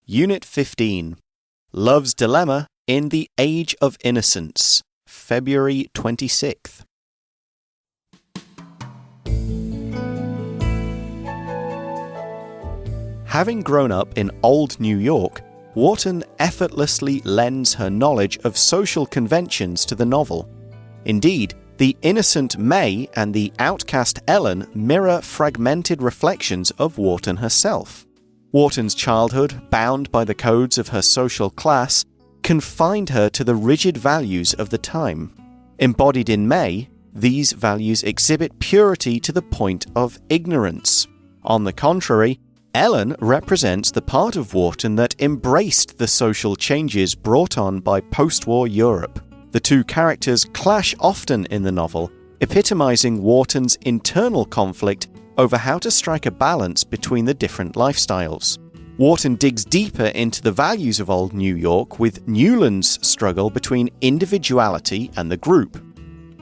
Unit 15, Love's Dilemma in the Age of Innocence, February 26th. Having grown up in old New York, Wharton effortlessly lends her knowledge of social conventions to the novel. Indeed, the innocent May and the outcast Ellen mirror fragmented reflections of Wharton herself. Wharton's childhood, bound by the codes of her social class, confined her to the rigid values of the time. Embodied in May, these values exhibit purity to the point of ignorance. On the contrary, Ellen represents the part of Wharton that embraced the social changes brought on by post-war Europe. The two characters clash often in the novel, epitomizing Wharton's internal conflict over how to strike a balance between the different lifestyles. Wharton digs deeper into the values of old New York with Newland's struggle between individuality and the group.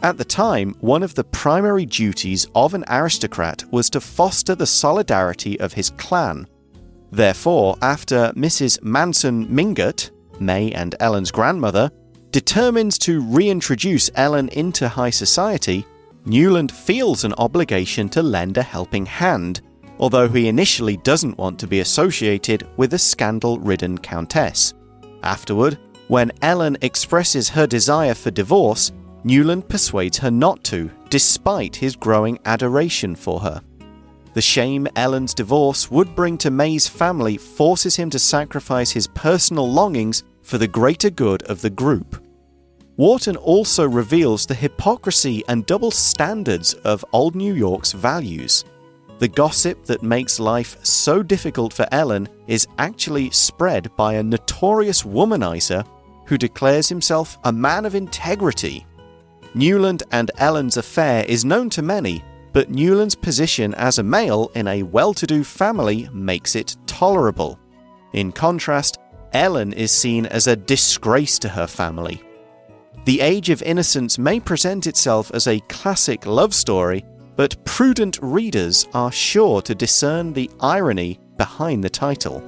At the time, one of the primary duties of an aristocrat was to foster the solidarity of his clan. Therefore, after Mrs. Manson Mingott, May and Ellen's grandmother, determines to reintroduce Ellen into high society, Newland feels an obligation to lend a helping hand, although he initially doesn't want to be associated with a scandal-ridden countess. Afterward, when Ellen expresses her desire for divorce, Newland persuades her not to, despite his growing adoration for her. The shame Ellen's divorce would bring to May's family forces him to sacrifice his personal longings for the greater good of the group. Wharton also reveals the hypocrisy and double standards of old New York's values. The gossip that makes life so difficult for Ellen is actually spread by a notorious womanizer who declares himself a man of integrity. Newland and Ellen's affair is known to many, but Newland's position as a male in a well-to-do family makes it tolerable. In contrast, Ellen is seen as a disgrace to her family. The Age of Innocence may present itself as a classic love story, but prudent readers are sure to discern the irony behind the title.